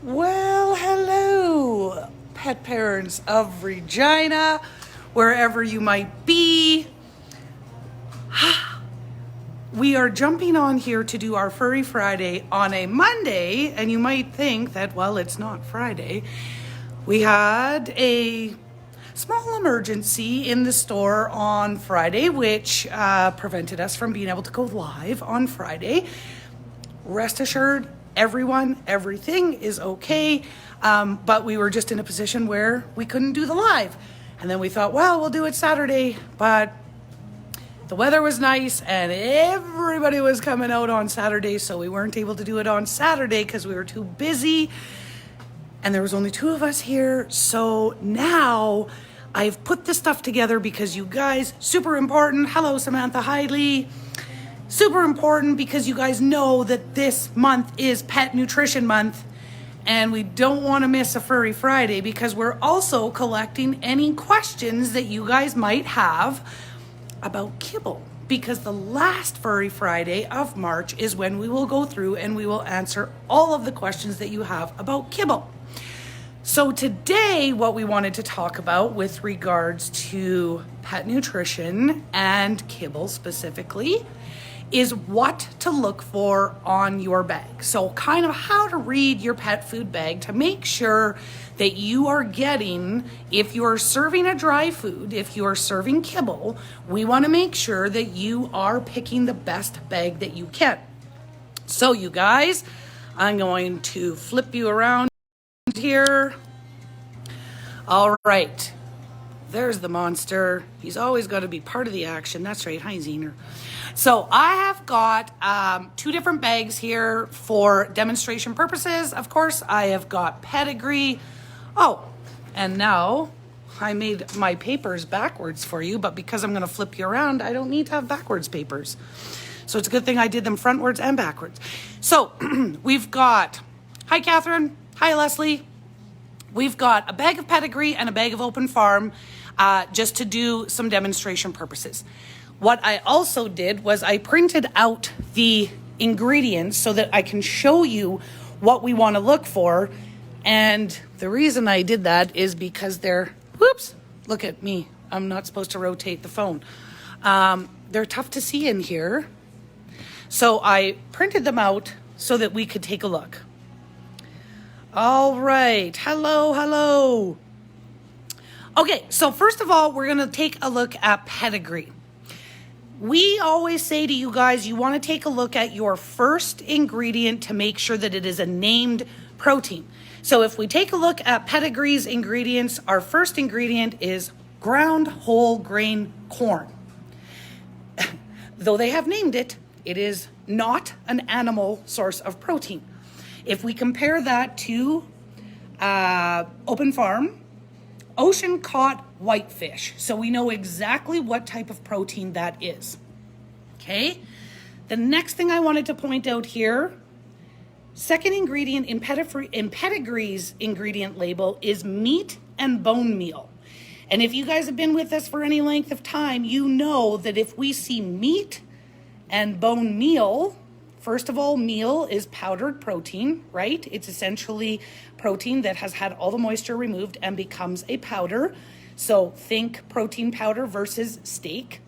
Well, hello, pet parents of Regina, wherever you might be. We are jumping on here to do our Furry Friday on a Monday, and you might think that, well, it's not Friday. We had a small emergency in the store on Friday, which prevented us from being able to go live on Friday. Rest assured, everything is okay, but we were just in a position where we couldn't do the live. And then we thought, well, we'll do it Saturday, but the weather was nice and everybody was coming out on Saturday, so we weren't able to do it on Saturday because we were too busy, and there was only 2 of us here. So now I've put this stuff together because you guys, super important. Hello, Samantha Hidley. Super important because you guys know that this month is Pet Nutrition Month, and we don't want to miss a Furry Friday because we're also collecting any questions that you guys might have about kibble, because the last Furry Friday of March is when we will go through and we will answer all of the questions that you have about kibble. So today, what we wanted to talk about with regards to pet nutrition and kibble specifically is what to look for on your bag. So kind of how to read your pet food bag to make sure that you are getting, if you're serving a dry food, if you're serving kibble, we want to make sure that you are picking the best bag that you can. So you guys, I'm going to flip you around here. All right. There's the monster. He's always got to be part of the action. That's right. Hi, Zener. So I have got 2 different bags here for demonstration purposes. Of course, I have got Pedigree. Oh, and now I made my papers backwards for you, but because I'm going to flip you around, I don't need to have backwards papers. So it's a good thing I did them frontwards and backwards. So we've got, hi, Catherine. Hi, Leslie. We've got a bag of Pedigree and a bag of Open Farm just to do some demonstration purposes. What I also did was I printed out the ingredients so that I can show you what we want to look for. And the reason I did that is because they're, whoops, look at me. I'm not supposed to rotate the phone. They're tough to see in here. So I printed them out so that we could take a look. All right. Hello. Okay, so first of all, we're going to take a look at Pedigree. We always say to you guys, you want to take a look at your first ingredient to make sure that it is a named protein. So if we take a look at Pedigree's ingredients, our first ingredient is ground whole grain corn. Though they have named it, it is not an animal source of protein. If we compare that to Open Farm, ocean caught whitefish. So we know exactly what type of protein that is. Okay. The next thing I wanted to point out here, second ingredient in Pedigree's ingredient label is meat and bone meal. And if you guys have been with us for any length of time, you know that if we see meat and bone meal, first of all, meal is powdered protein, right? It's essentially protein that has had all the moisture removed and becomes a powder. So think protein powder versus steak.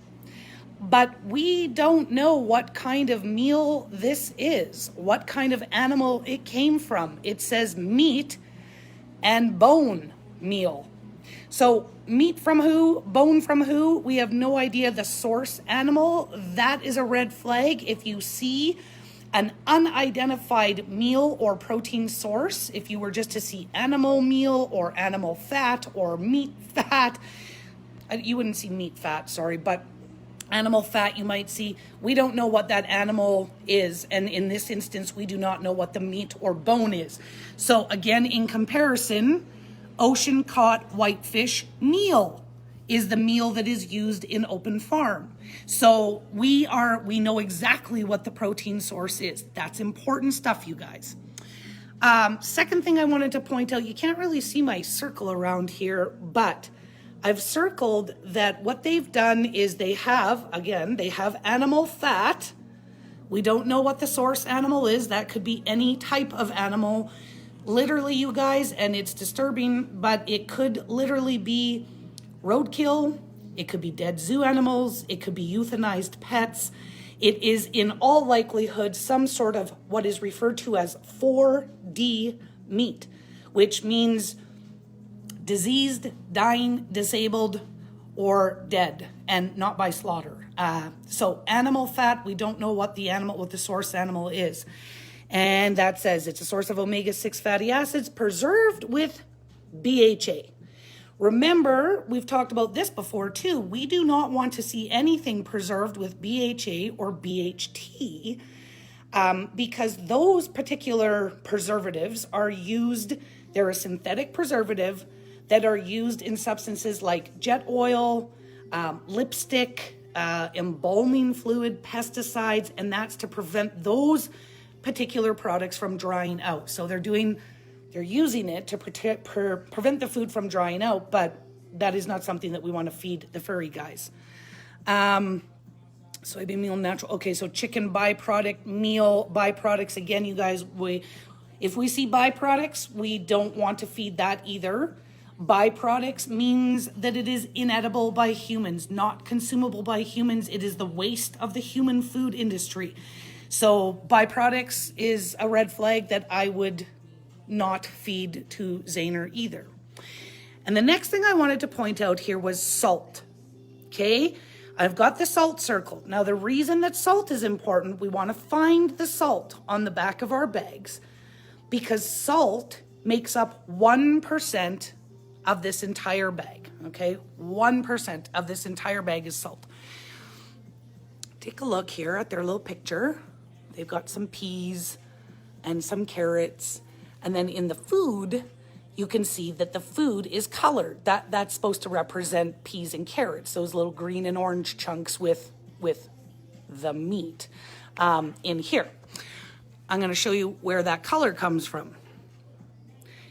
But we don't know what kind of meal this is, what kind of animal it came from. It says meat and bone meal. So meat from who, bone from who? We have no idea the source animal. That is a red flag. If you see an unidentified meal or protein source, if you were just to see animal meal or animal fat or meat fat, you wouldn't see meat fat, sorry, but animal fat you might see. We don't know what that animal is, and in this instance, we do not know what the meat or bone is. So again, in comparison, ocean caught whitefish meal is the meal that is used in Open Farm. So we know exactly what the protein source is. That's important stuff, you guys. Second thing I wanted to point out, you can't really see my circle around here, but I've circled that what they've done is they have animal fat. We don't know what the source animal is. That could be any type of animal. Literally, you guys, and it's disturbing, but it could literally be roadkill. It could be dead zoo animals. It could be euthanized pets. It is in all likelihood some sort of what is referred to as 4D meat, which means diseased, dying, disabled, or dead, and not by slaughter. So animal fat, we don't know what the source animal is. And that says it's a source of omega-6 fatty acids preserved with BHA. Remember, we've talked about this before too. We do not want to see anything preserved with BHA or BHT because those particular preservatives are used, they're a synthetic preservative that are used in substances like jet oil, lipstick, embalming fluid, pesticides, and that's to prevent those particular products from drying out. So they're using it to prevent the food from drying out, but that is not something that we want to feed the furry guys. Soybean meal, natural. Okay, so chicken byproduct, meal byproducts. Again, you guys, if we see byproducts, we don't want to feed that either. Byproducts means that it is inedible by humans, not consumable by humans. It is the waste of the human food industry. So byproducts is a red flag that I would not feed to Zaner either. And the next thing I wanted to point out here was salt. Okay, I've got the salt circled. Now the reason that salt is important, we want to find the salt on the back of our bags because salt makes up 1% of this entire bag. Okay, 1% of this entire bag is salt. Take a look here at their little picture. They've got some peas and some carrots. And then in the food, you can see that the food is colored. That's supposed to represent peas and carrots, those little green and orange chunks with the meat in here. I'm going to show you where that color comes from.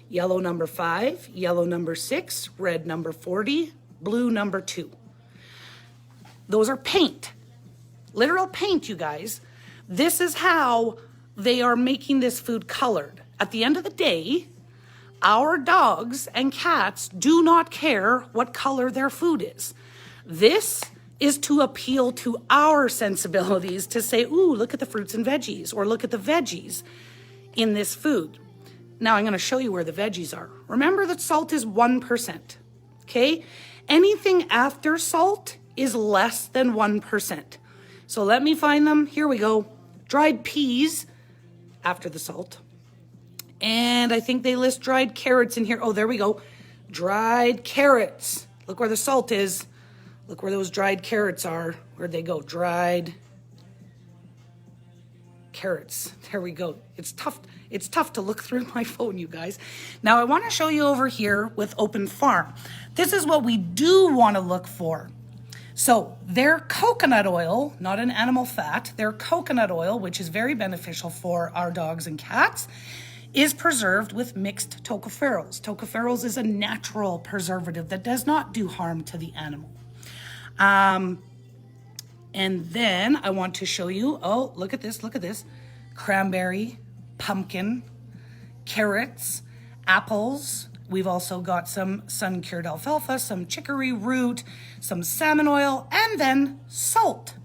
Yellow number 5, yellow number 6, red number 40, blue number 2. Those are paint. Literal paint, you guys. This is how they are making this food colored. At the end of the day, our dogs and cats do not care what color their food is. This is to appeal to our sensibilities to say, ooh, look at the fruits and veggies, or look at the veggies in this food. Now I'm going to show you where the veggies are. Remember that salt is 1%, okay? Anything after salt is less than 1%. So let me find them. Here we go. Dried peas after the salt. And I think they list dried carrots in here. Oh, there we go. Dried carrots. Look where the salt is. Look where those dried carrots are. Where'd they go? Dried carrots. There we go. It's tough to look through my phone, you guys. Now I want to show you over here with Open Farm. This is what we do want to look for. So their coconut oil, not an animal fat, their coconut oil, which is very beneficial for our dogs and cats, is preserved with mixed tocopherols. Tocopherols is a natural preservative that does not do harm to the animal. And then I want to show you, oh, look at this, cranberry, pumpkin, carrots, apples. We've also got some sun-cured alfalfa, some chicory root, some salmon oil, and then salt.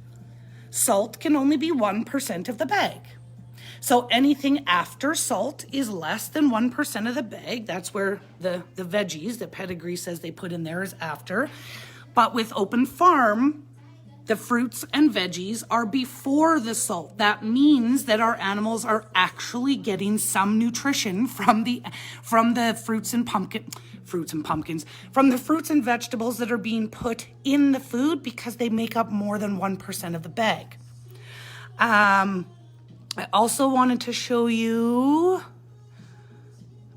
Salt can only be 1% of the bag. So anything after salt is less than 1% of the bag. That's where the veggies, the pedigree says they put in there is after. But with Open Farm, the fruits and veggies are before the salt. That means that our animals are actually getting some nutrition from the fruits and pumpkins, from the fruits and vegetables that are being put in the food because they make up more than 1% of the bag. I also wanted to show you,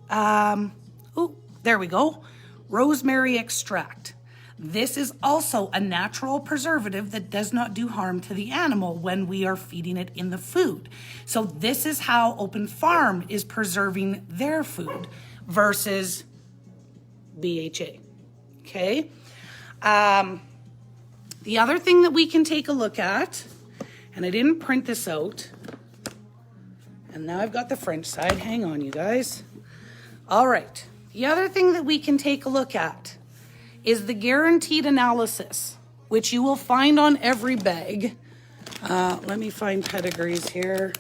oh, there we go, rosemary extract. This is also a natural preservative that does not do harm to the animal when we are feeding it in the food. So this is how Open Farm is preserving their food versus BHA, okay? The other thing that we can take a look at, and I didn't print this out, and now I've got the French side. Hang on, you guys. All right. The other thing that we can take a look at is the guaranteed analysis, which you will find on every bag. Let me find pedigrees here.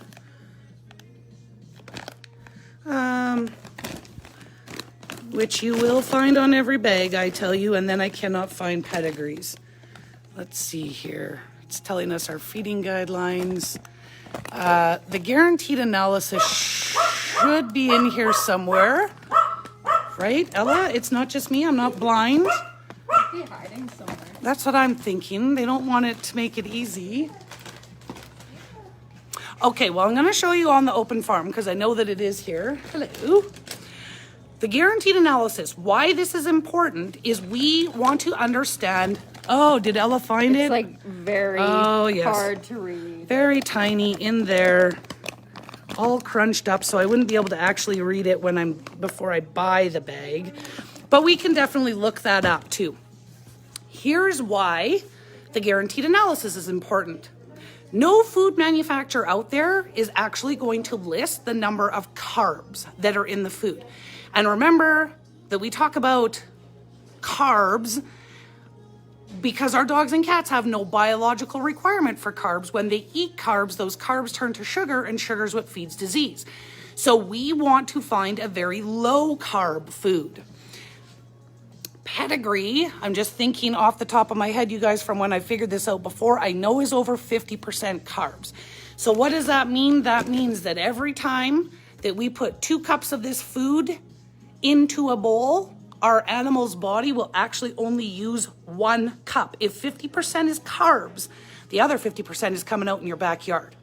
Which you will find on every bag, I tell you, and then I cannot find pedigrees. Let's see here. It's telling us our feeding guidelines. The guaranteed analysis should be in here somewhere. Right, Ella? It's not just me. I'm not blind. Might be hiding somewhere. That's what I'm thinking. They don't want it to make it easy. Okay, well, I'm going to show you on the open farm because I know that it is here. Hello. The guaranteed analysis, why this is important is we want to understand. Oh, did Ella find it? It's like very hard to read. Very tiny in there, all crunched up, so I wouldn't be able to actually read it before I buy the bag. But we can definitely look that up too. Here's why the guaranteed analysis is important. No food manufacturer out there is actually going to list the number of carbs that are in the food. And remember that we talk about carbs because our dogs and cats have no biological requirement for carbs. When they eat carbs, those carbs turn to sugar, and sugar is what feeds disease. So we want to find a very low carb food. Pedigree, I'm just thinking off the top of my head, you guys, from when I figured this out before, I know is over 50% carbs. So what does that mean? That means that every time that we put 2 cups of this food into a bowl, our animal's body will actually only use 1 cup. If 50% is carbs, the other 50% is coming out in your backyard.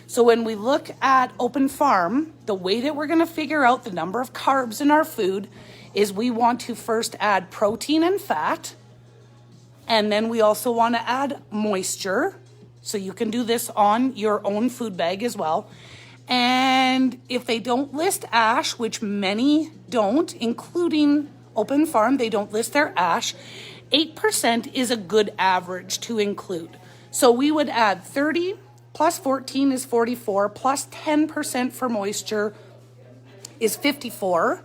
So when we look at open farm, the way that we're going to figure out the number of carbs in our food is we want to first add protein and fat, and then we also want to add moisture. So you can do this on your own food bag as well. And if they don't list ash, which many don't, including open farm, they don't list their ash, 8% is a good average to include. So we would add 30 plus 14 is 44, plus 10% for moisture is 54,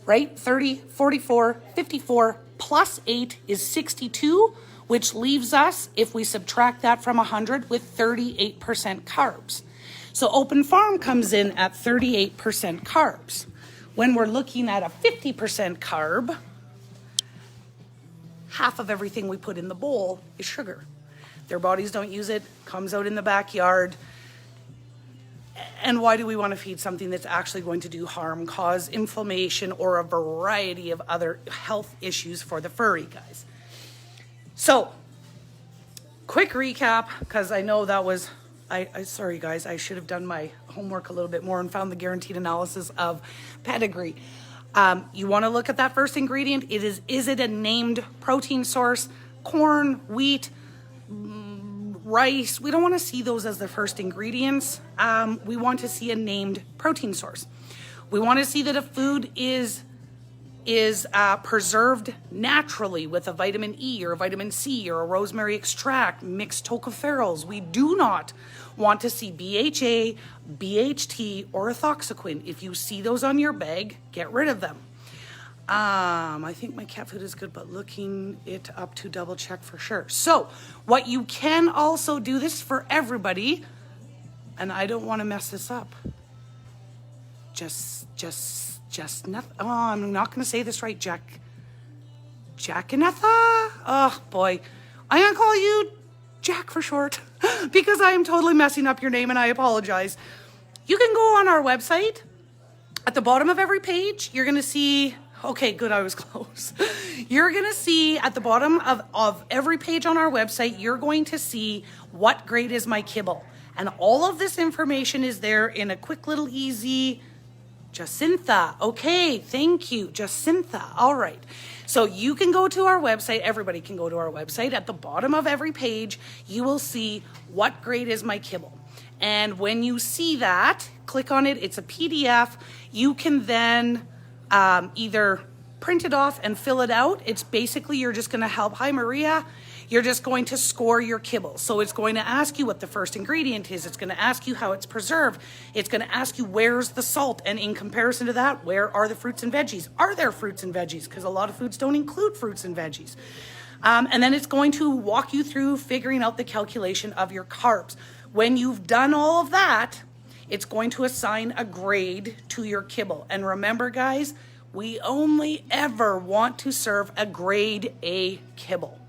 right? 30, 44, 54, plus 8 is 62, which leaves us, if we subtract that from 100, with 38% carbs. So open farm comes in at 38% carbs. When we're looking at a 50% carb, half of everything we put in the bowl is sugar. Their bodies don't use it, comes out in the backyard. And why do we want to feed something that's actually going to do harm, cause inflammation, or a variety of other health issues for the furry guys? So, quick recap, because I know that was, sorry guys, I should have done my homework a little bit more and found the guaranteed analysis of pedigree. You want to look at that first ingredient. Is it a named protein source? Corn, wheat, rice. We don't want to see those as the first ingredients. We want to see a named protein source. We want to see that a food is preserved naturally with a vitamin E or a vitamin C or a rosemary extract, mixed tocopherols. We do not want to see BHA, BHT, or ethoxyquin. If you see those on your bag, get rid of them. I think my cat food is good, but looking it up to double check for sure. So what you can also do, this for everybody, and I don't want to mess this up. Just nothing. Oh, I'm not going to say this right, Jackanetha? Oh boy. I'm going to call you Jack for short because I am totally messing up your name and I apologize. You can go on our website. At the bottom of every page, you're going to see, okay, good, I was close. You're going to see at the bottom of every page on our website, you're going to see what grade is my kibble. And all of this information is there in a quick little easy, Jacintha. Okay, thank you, Jacintha. All right. So you can go to our website. Everybody can go to our website. At the bottom of every page, you will see what grade is my kibble. And when you see that, click on it. It's a PDF. You can then either print it off and fill it out. It's basically, you're just going to help. Hi, Maria. You're just going to score your kibble. So it's going to ask you what the first ingredient is. It's going to ask you how it's preserved. It's going to ask you where's the salt. And in comparison to that, where are the fruits and veggies? Are there fruits and veggies? Because a lot of foods don't include fruits and veggies. And then it's going to walk you through figuring out the calculation of your carbs. When you've done all of that, it's going to assign a grade to your kibble. And remember, guys, we only ever want to serve a grade A kibble.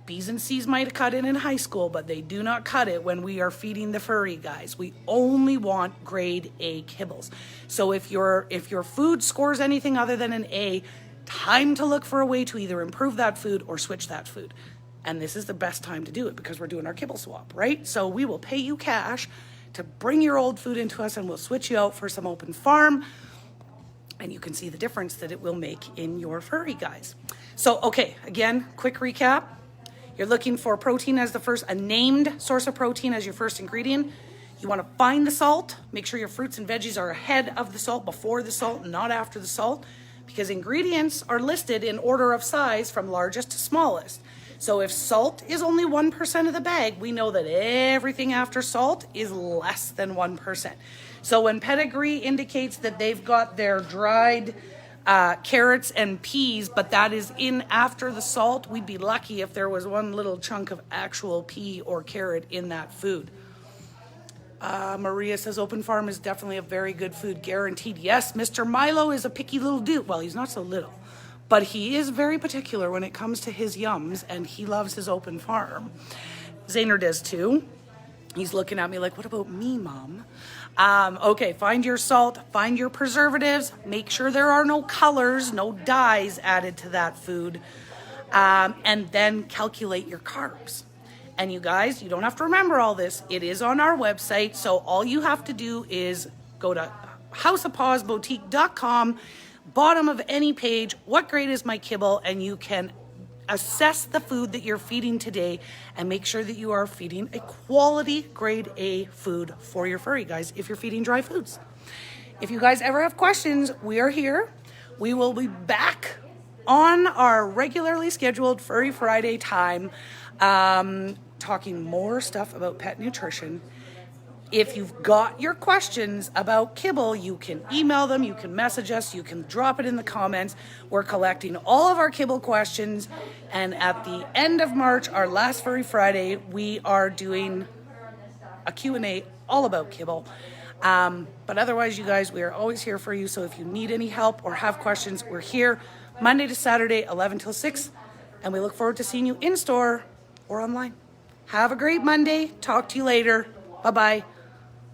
B's and C's might have cut it in high school, but they do not cut it when we are feeding the furry guys. We only want grade A kibbles. So if your food scores anything other than an A, time to look for a way to either improve that food or switch that food. And this is the best time to do it because we're doing our kibble swap, right? So we will pay you cash to bring your old food into us and we'll switch you out for some open farm. And you can see the difference that it will make in your furry guys. So, okay, again, quick recap. You're looking for protein as a named source of protein as your first ingredient. You want to find the salt. Make sure your fruits and veggies are ahead of the salt, before the salt, not after the salt, because ingredients are listed in order of size from largest to smallest. So if salt is only 1% of the bag, we know that everything after salt is less than 1%. So when Pedigree indicates that they've got their dried carrots and peas, but that is in after the salt, we'd be lucky if there was one little chunk of actual pea or carrot in that food. Maria says Open Farm is definitely a very good food, guaranteed. Yes, Mr. Milo is a picky little dude. Well, he's not so little, but he is very particular when it comes to his yums, and he loves his Open Farm. Zaner does too. He's looking at me like, what about me, Mom? Okay, find your salt, find your preservatives, make sure there are no colors, no dyes added to that food, and then calculate your carbs. And you guys, you don't have to remember all this. It is on our website, so all you have to do is go to houseofpawsboutique.com, bottom of any page, what grade is my kibble, and you can assess the food that you're feeding today and make sure that you are feeding a quality grade A food for your furry guys if you're feeding dry foods. If you guys ever have questions, we are here. We will be back on our regularly scheduled Furry Friday time, talking more stuff about pet nutrition. If you've got your questions about kibble, you can email them, you can message us, you can drop it in the comments. We're collecting all of our kibble questions, and at the end of March, our last Furry Friday, we are doing a Q&A all about kibble. But otherwise, you guys, we are always here for you, so if you need any help or have questions, we're here Monday to Saturday, 11 till 6, and we look forward to seeing you in store or online. Have a great Monday. Talk to you later. Bye-bye.